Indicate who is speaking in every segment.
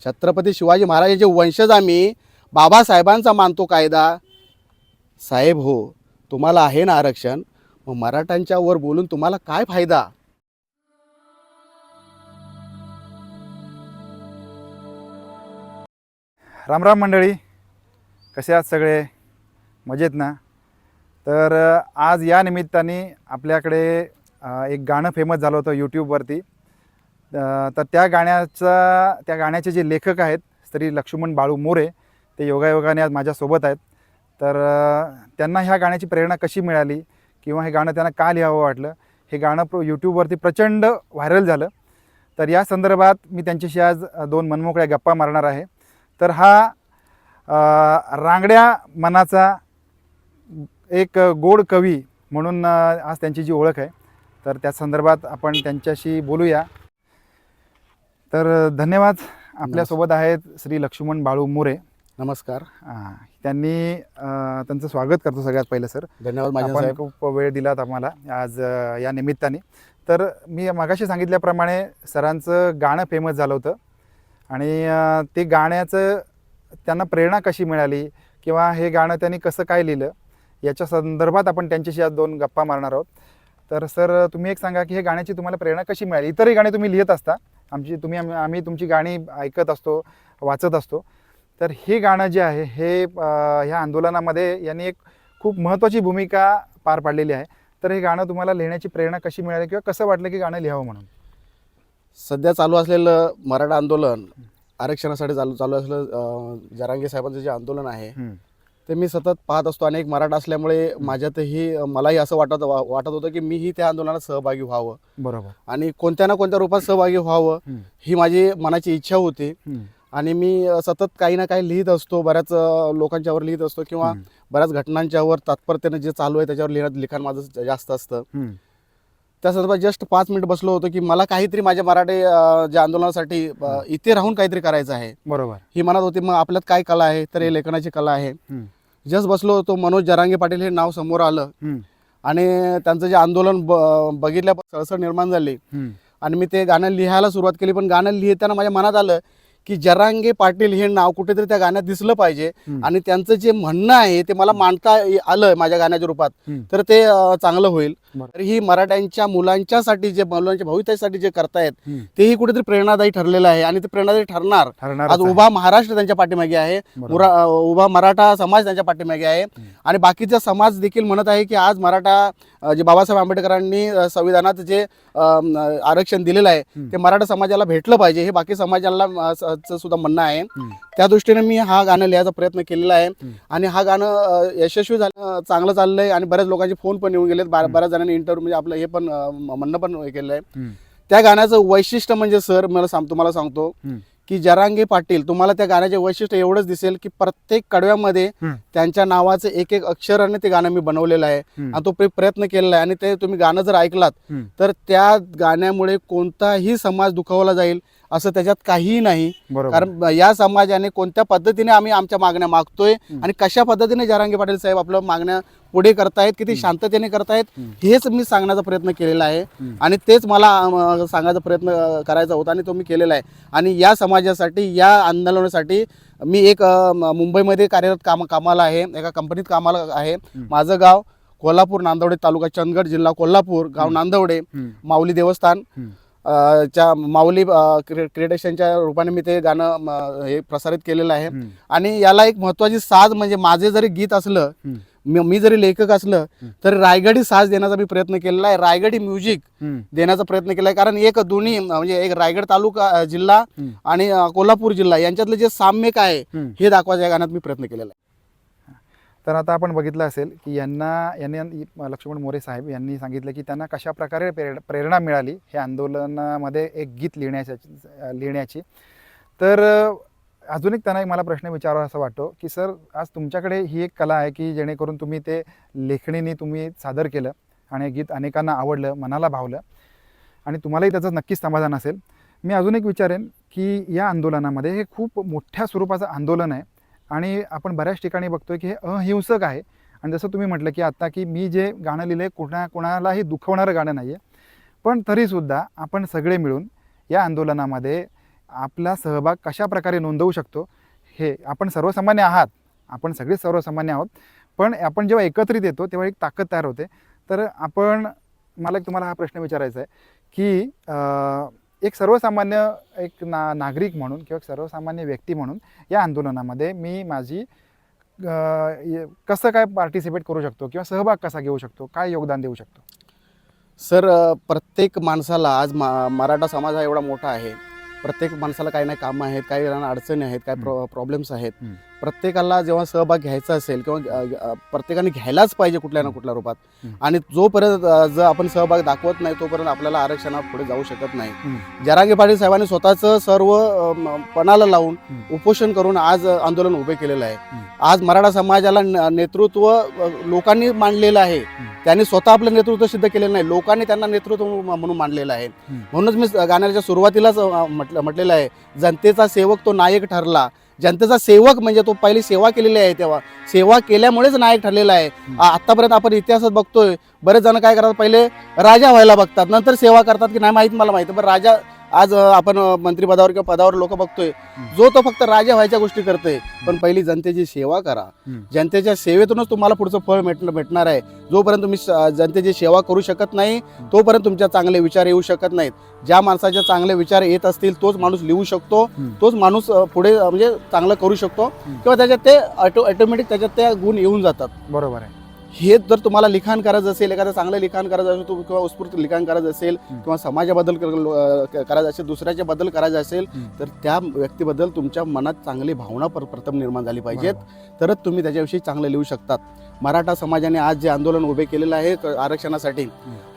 Speaker 1: छत्रपती शिवाजी महाराजांचे वंशज आम्ही, बाबासाहेबांचा मानतो कायदा. साहेब हो, तुम्हाला आहे ना आरक्षण, मग मराठ्यांच्या वर बोलून तुम्हाला काय फायदा?
Speaker 2: राम राम मंडळी, कसे आहात सगळे? मजेत ना? तर आज या निमित्ताने आपल्याकडे एक गाणं फेमस झालं होतं यूट्यूबवरती. तर त्या गाण्याचे जे लेखक आहेत श्री लक्ष्मण बाळू मोरे, ते योगायोगाने आज माझ्यासोबत आहेत. तर त्यांना ह्या गाण्याची प्रेरणा कशी मिळाली किंवा हे गाणं त्यांना का लिहावं वाटलं, हे गाणं यूट्यूबवरती प्रचंड व्हायरल झालं. तर या संदर्भात मी त्यांच्याशी आज दोन मनमोकळ्या गप्पा मारणार आहे. तर हा रांगड्या मनाचा एक गोड कवी म्हणून आज त्यांची जी ओळख आहे, तर त्या संदर्भात आपण त्यांच्याशी बोलूया. तर धन्यवाद. आपल्यासोबत आहेत श्री लक्ष्मण बाळू मोरे.
Speaker 1: नमस्कार.
Speaker 2: त्यांनी त्यांचं स्वागत करतो सगळ्यात पहिलं सर.
Speaker 1: धन्यवाद. माझ्या
Speaker 2: आपण
Speaker 1: साहेब
Speaker 2: खूप वेळ दिलात आम्हाला आज या निमित्ताने. तर मी मगाशी सांगितल्याप्रमाणे सरांचं गाणं फेमस झालं होतं आणि ते गाण्याचं त्यांना प्रेरणा कशी मिळाली किंवा हे गाणं त्यांनी कसं काय लिहिलं, याच्या संदर्भात आपण त्यांच्याशी आज दोन गप्पा मारणार आहोत. तर सर, तुम्ही एक सांगा की हे गाण्याची तुम्हाला प्रेरणा कशी मिळाली? इतरही गाणी तुम्ही लिहित असता, आम्ही तुमची गाणी ऐकत असतो, वाचत असतो. तर हे गाणं जे आहे हे ह्या आंदोलनामध्ये यांनी एक खूप महत्त्वाची भूमिका पार पाडलेली आहे. तर हे गाणं तुम्हाला लिहिण्याची प्रेरणा कशी मिळाली किंवा कसं वाटलं की गाणं लिहावं म्हणून?
Speaker 1: सध्या चालू असलेलं मराठा आंदोलन, आरक्षणासाठी चालू असलेलं जरांगे साहेबांचं जे आंदोलन आहे ते मी सतत पाहत असतो. आणि एक मराठा असल्यामुळे माझ्यातही मलाही असं वाटत होतं की मीही त्या आंदोलनात सहभागी व्हावं.
Speaker 2: बरोबर.
Speaker 1: आणि कोणत्या ना कोणत्या रूपात सहभागी व्हावं ही माझी मनाची इच्छा होती. आणि मी सतत काही ना काही लिहित असतो, बऱ्याच लोकांच्यावर लिहित असतो किंवा बऱ्याच घटनांच्यावर तात्पर्याने जे चालू आहे त्याच्यावर लिखाण माझं जास्त असतं. त्या संदर्भात जस्ट 5 मिनिट बसलो होतो की मला काहीतरी माझ्या मराठी ज्या आंदोलनासाठी इथे राहून काहीतरी करायचं आहे.
Speaker 2: बरोबर.
Speaker 1: ही मनात होती. मग आपल्यात काय कला आहे, तर हे लेखनाची कला आहे. जस्ट बसलो होतो, मनोज जरांगे पाटील हे नाव समोर आलं आणि त्यांचं जे आंदोलन बघितल्यापासून सळसळ निर्माण झाली आणि मी ते गाणं लिहायला सुरुवात केली. पण गाणं लिहिताना माझ्या मनात आलं की जरांगे पाटील हे नाव कुठेतरी त्या गाण्यात दिसलं पाहिजे आणि त्यांचं जे म्हणणं आहे ते मला मांडता आलं माझ्या गाण्याच्या रूपात, तर ते चांगलं होईल. तर ही मराठ्यांच्या मुलांच्यासाठी, जे मुलांच्या भविष्यासाठी जे करतायत तेही कुठेतरी प्रेरणादायी ठरलेलं आहे आणि ते प्रेरणादायी ठरणार. आज उभा महाराष्ट्र त्यांच्या पाठीमागे आहे, उभा मराठा समाज त्यांच्या पाठीमागे आहे आणि बाकीचा समाज देखील म्हणत आहे की आज मराठा जे बाबासाहेब आंबेडकरांनी संविधानात जे आरक्षण दिलेलं आहे ते मराठा समाजाला भेटलं पाहिजे, हे बाकी समाजाला सुद्धा म्हणणं आहे. त्या दृष्टीने मी हा गाणं लिहायचा प्रयत्न केलेला आहे आणि हा गाणं यशस्वी झालं, चांगलं चाललंय आणि बऱ्याच लोकांचे फोन पण येऊन गेलेत, बऱ्याच जणांनी इंटरव्ह्यू म्हणजे आपलं हे पण म्हणणं पण केलं आहे. त्या गाण्याचं वैशिष्ट्य म्हणजे सर तुम्हाला सांगतो की जरांगे पाटील, तुम्हाला त्या गाण्याचे वैशिष्ट्य एवढंच दिसेल की प्रत्येक कडव्यामध्ये त्यांच्या नावाचं एक एक अक्षराने ते गाणं मी बनवलेलं आहे आणि तो प्रयत्न केलेला आहे. आणि ते तुम्ही गाणं जर ऐकलात तर त्या गाण्यामुळे कोणताही समाज दुखावला जाईल असं त्याच्यात काहीही नाही. कारण या समाजाने कोणत्या पद्धतीने आम्ही आमच्या मागण्या मागतोय आणि कशा पद्धतीने जरांगे पाटील साहेब आपल्या मागण्या पुढे करतायत, किती शांततेने करतायत, हेच मी सांगण्याचा प्रयत्न केलेला आहे आणि तेच मला सांगायचा प्रयत्न करायचा होता आणि तो मी केलेला आहे. आणि या समाजासाठी, या आंदोलनासाठी मी एक मुंबईमध्ये कार्यरत कामाला आहे, एका कंपनीत कामाला आहे. माझं गाव कोल्हापूर, नांदवडे तालुका चंदगड, जिल्हा कोल्हापूर, गाव नांदवडे, माऊली देवस्थान च्या माऊली क्रिएशनच्या रूपाने मी ते गाणं हे प्रसारित केलेलं आहे. आणि याला एक महत्त्वाची साज म्हणजे माझे जरी गीत असलं, मी जरी लेखक असलं तर रायगडी साज देण्याचा मी प्रयत्न केलेला आहे, रायगडी म्युझिक देण्याचा प्रयत्न केला आहे. कारण एक दोन्ही म्हणजे एक रायगड तालुका जिल्हा आणि कोल्हापूर जिल्हा यांच्यातलं जे साम्य काय हे दाखवायचं या गाण्यात मी प्रयत्न केलेला आहे.
Speaker 2: तर आता आपण बघितलं असेल की यांनी लक्ष्मण मोरे साहेब यांनी सांगितलं की त्यांना कशा प्रकारे प्रेरणा मिळाली हे आंदोलनामध्ये एक गीत लिहिण्याची. तर अजून एक त्यांना मला प्रश्न विचारावा असा वाटतो की सर, आज तुमच्याकडे ही एक कला आहे की जेणेकरून तुम्ही ते लेखणीने तुम्ही सादर केलं आणि गीत अनेकांना आवडलं, मनाला भावलं आणि तुम्हालाही त्याचं नक्कीच समाधान असेल. मी अजून एक विचारेन की या आंदोलनामध्ये हे खूप मोठ्या स्वरूपाचं आंदोलन आहे आणि आपण बऱ्याच ठिकाणी बघतोय की हे अहिंसक आहे. आणि जसं तुम्ही म्हटलं की आता की मी जे गाणं लिहिलं आहे कोणालाही दुखवणारं गाणं नाही आहे, पण तरीसुद्धा आपण सगळे मिळून या आंदोलनामध्ये आपला सहभाग कशा प्रकारे नोंदवू शकतो. हे आपण सर्वसामान्य आहात, आपण सगळे सर्वसामान्य आहोत, पण आपण जेव्हा एकत्रित येतो तेव्हा एक ताकद तयार होते. तर मला तुम्हाला हा प्रश्न विचारायचा आहे की एक सर्वसामान्य एक नागरिक म्हणून किंवा एक सर्वसामान्य व्यक्ती म्हणून या आंदोलनामध्ये मी माझी कसं काय पार्टिसिपेट करू शकतो किंवा सहभाग कसा घेऊ शकतो, काय योगदान देऊ शकतो?
Speaker 1: सर, प्रत्येक माणसाला आज मराठा समाज हा एवढा मोठा आहे. प्रत्येक माणसाला काही ना कामं आहेत, काही जणांना अडचणी आहेत, काही प्रॉब्लेम्स आहेत. प्रत्येकाला जेव्हा सहभाग घ्यायचा असेल किंवा प्रत्येकाने घ्यायलाच पाहिजे कुठल्या ना कुठल्या रूपात. आणि जोपर्यंत जर आपण सहभाग दाखवत नाही तोपर्यंत आपल्याला आरक्षणात पुढे जाऊ शकत नाही. जरांगे पाटील साहेबांनी स्वतःचं सर्व पणाला लावून उपोषण करून आज आंदोलन उभे केलेलं आहे. आज मराठा समाजाला नेतृत्व लोकांनी मांडलेलं आहे. त्यांनी स्वतः आपलं नेतृत्व सिद्ध केलेलं नाही, लोकांनी त्यांना नेतृत्व म्हणून मांडलेलं आहे. म्हणूनच मी गाण्याच्या सुरुवातीलाच म्हटलेलं आहे, जनतेचा सेवक तो नायक ठरला. जनतेचा सेवक म्हणजे तो पहिली सेवा केलेली आहे, तेव्हा सेवा केल्यामुळेच नायक ठरलेला आहे. आतापर्यंत आपण इतिहासात बघतोय, बरेच जण काय करतात, पहिले राजा व्हायला बघतात, नंतर सेवा करतात की नाही माहीत मला माहिती. पण राजा आज आपण मंत्रिपदावर किंवा पदावर लोक बघतोय, जो तो फक्त राजा व्हायच्या गोष्टी करतोय. पण पहिली जनतेची सेवा करा. जनतेच्या सेवेतूनच तुम्हाला पुढचं फळ भेटणार आहे. जोपर्यंत तुम्ही जनतेची सेवा करू शकत नाही तोपर्यंत तुमच्या चांगले विचार येऊ शकत नाहीत. ज्या माणसाचे चांगले विचार येत असतील तोच माणूस लिहू शकतो, तोच माणूस पुढे म्हणजे चांगलं करू शकतो किंवा त्याच्यात ते ऑटोमॅटिक त्याच्यात ते गुण येऊन जातात.
Speaker 2: बरोबर आहे.
Speaker 1: हे जर तुम्हाला लिखाण करायचं असेल, एखादं चांगलं लिखाण करायचं असेल किंवा उत्स्फूर्त लिखाण करायचं असेल किंवा समाजाबद्दल करायचं असेल, दुसऱ्याच्या बद्दल करायचं असेल, तर त्या व्यक्तीबद्दल तुमच्या मनात चांगली भावना प्रथम निर्माण झाली पाहिजेत, तरच तुम्ही त्याच्याविषयी चांगलं लिहू शकतात. मराठा समाजाने आज जे आंदोलन उभे केलेलं आहे आरक्षणासाठी,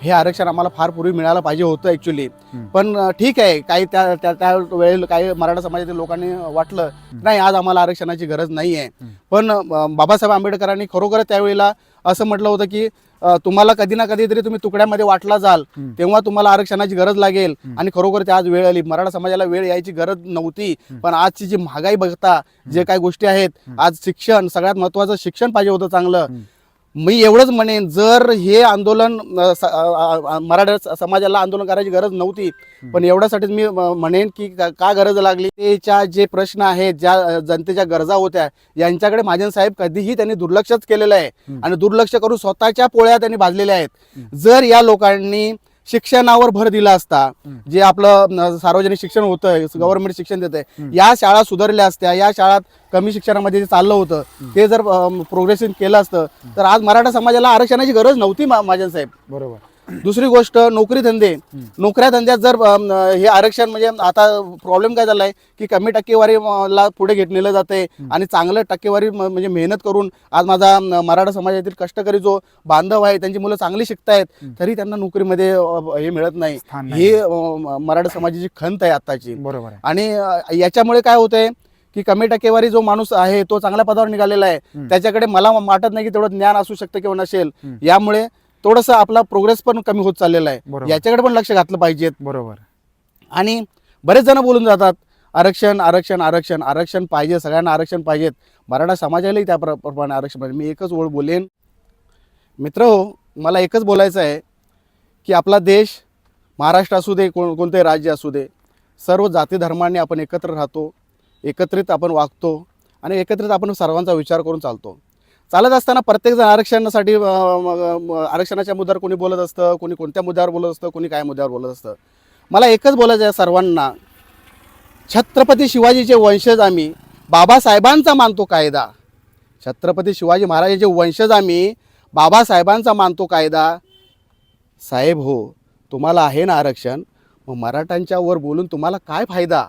Speaker 1: हे आरक्षण आम्हाला फार पूर्वी मिळायला पाहिजे होतं ॲक्च्युली. पण ठीक आहे, काही त्या वेळेला काही मराठा समाजातील लोकांनी वाटलं नाही आज आम्हाला आरक्षणाची गरज नाही आहे. पण बाबासाहेब आंबेडकरांनी खरोखरच त्यावेळेला असं म्हटलं होतं की तुम्हाला कधी ना कधीतरी तुम्ही तुकड्यामध्ये वाटला जाल तेव्हा तुम्हाला आरक्षणाची गरज लागेल. आणि खरोखर ते आज वेळ आली. मराठा समाजाला वेळ यायची गरज नव्हती, पण आजची जी महागाई बघता, जे काही गोष्टी आहेत, आज शिक्षण सगळ्यात महत्त्वाचं शिक्षण पाहिजे होतं चांगलं. मी एवढंच म्हणेन, जर हे आंदोलन मराठा समाजाला आंदोलन करायची गरज नव्हती, पण एवढ्यासाठीच मी म्हणेन की का गरज लागली, त्याच्या जे प्रश्न आहेत, ज्या जनतेच्या गरजा होत्या, यांच्याकडे महाजन साहेब कधीही त्यांनी दुर्लक्षच केलेलं आहे. आणि दुर्लक्ष करून स्वतःच्या पोळ्या त्यांनी भाजलेल्या आहेत. जर या लोकांनी शिक्षणावर भर दिला असता, जे आपलं सार्वजनिक शिक्षण होतं, गव्हर्नमेंट शिक्षण देत आहे, या शाळा सुधारल्या असत्या, या शाळात कमी शिक्षणामध्ये जे चाललं होतं ते जर प्रोग्रेसिव्ह केलं असतं तर आज मराठा समाजाला आरक्षणाची गरज नव्हती. महाजन साहेब,
Speaker 2: बरोबर.
Speaker 1: दुसरी गोष्ट, नोकरी धंदे, नोकऱ्या धंद्यात जर हे आरक्षण, म्हणजे आता प्रॉब्लेम काय झालाय की कमी टक्केवारीला पुढे नेलं जाते आणि चांगलं टक्केवारी म्हणजे मेहनत करून आज माझा मराठा समाजातील कष्टकरी जो बांधव आहे त्यांची मुलं चांगली शिकतायत, तरी त्यांना नोकरीमध्ये हे मिळत नाही. हे मराठा समाजाची खंत आहे आताची.
Speaker 2: बरोबर.
Speaker 1: आणि याच्यामुळे काय होतंय की कमी टक्केवारी जो माणूस आहे तो चांगल्या पदावर निघालेला आहे, त्याच्याकडे मला वाटत नाही की तेवढं ज्ञान असू शकतं किंवा नसेल. यामुळे थोडंसं आपला प्रोग्रेस पण कमी होत चाललेला आहे. याच्याकडे पण लक्ष घातलं पाहिजे.
Speaker 2: बरोबर.
Speaker 1: आणि बरेच जण बोलून जातात आरक्षण आरक्षण आरक्षण आरक्षण पाहिजे, सगळ्यांना आरक्षण पाहिजेत, मराठा समाजालाही त्याप्रमाणे आरक्षण पाहिजे. मी एकच ओळ बोलेन मित्रहो, मला एकच बोलायचं आहे की आपला देश, महाराष्ट्र असू दे, कोणतेही राज्य असू दे, सर्व जाती धर्मांनी आपण एकत्र राहतो, एकत्रित आपण वागतो आणि एकत्रित आपण सर्वांचा विचार करून चालतो. चालत असताना प्रत्येकजण आरक्षणासाठी आरक्षणाच्या मुद्द्यावर कोणी बोलत असतं, कोणी कोणत्या मुद्द्यावर बोलत असतं, कोणी काय मुद्द्यावर बोलत असतं. मला एकच बोलायचं आहे सर्वांना, छत्रपती शिवाजीचे वंशज आम्ही, बाबासाहेबांचा मानतो कायदा. छत्रपती शिवाजी महाराजांचे वंशज आम्ही, बाबासाहेबांचा मानतो कायदा. साहेब हो, तुम्हाला आहे ना आरक्षण, मग मराठ्यांच्या वर बोलून तुम्हाला काय फायदा?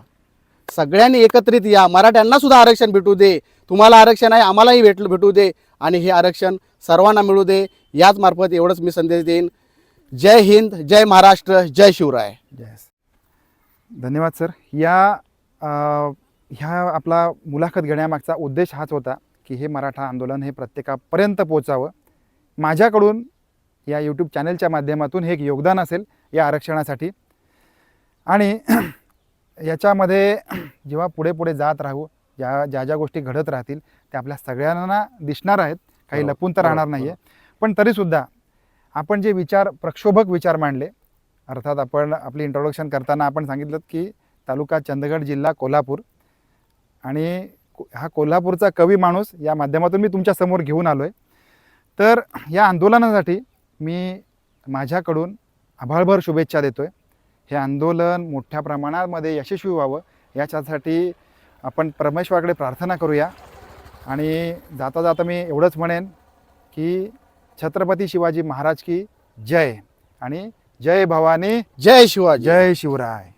Speaker 1: सगळ्यांनी एकत्रित या, मराठ्यांना सुद्धा आरक्षण भेटू दे. तुम्हाला आरक्षण आहे, आम्हालाही भेटू दे आणि हे आरक्षण सर्वांना मिळू दे. याच मार्फत एवढंच मी संदेश देईन. जय हिंद, जय महाराष्ट्र, जय शिवराय.
Speaker 2: धन्यवाद सर. ह्या आपला मुलाखत घेण्यामागचा उद्देश हाच होता की हे मराठा आंदोलन हे प्रत्येकापर्यंत पोचावं. माझ्याकडून या यूट्यूब चॅनलच्या माध्यमातून हे एक योगदान असेल या आरक्षणासाठी. आणि याच्यामध्ये जेव्हा पुढे जात राहू, ज्या गोष्टी घडत राहतील त्या आपल्या सगळ्यांना दिसणार आहेत, काही लपून तर राहणार नाही आहे. पण तरीसुद्धा आपण जे प्रक्षोभक विचार मांडले, अर्थात आपण आपली इंट्रोडक्शन करताना आपण सांगितलं की तालुका चंदगड, जिल्हा कोल्हापूर. आणि हा कोल्हापूरचा कवी माणूस या माध्यमातून मी तुमच्या समोर घेऊन आलो आहे. तर या आंदोलनासाठी मी माझ्याकडून आभाळभर शुभेच्छा देतो आहे. हे आंदोलन मोठ्या प्रमाणामध्ये यशस्वी व्हावं याच्यासाठी आपण परमेश्वराकडे प्रार्थना करूया. आणि जाता जाता मी एवढंच म्हणेन की छत्रपती शिवाजी महाराज की जय आणि जय भवानी,
Speaker 1: जय शिवाजी.
Speaker 2: जय शिवराय.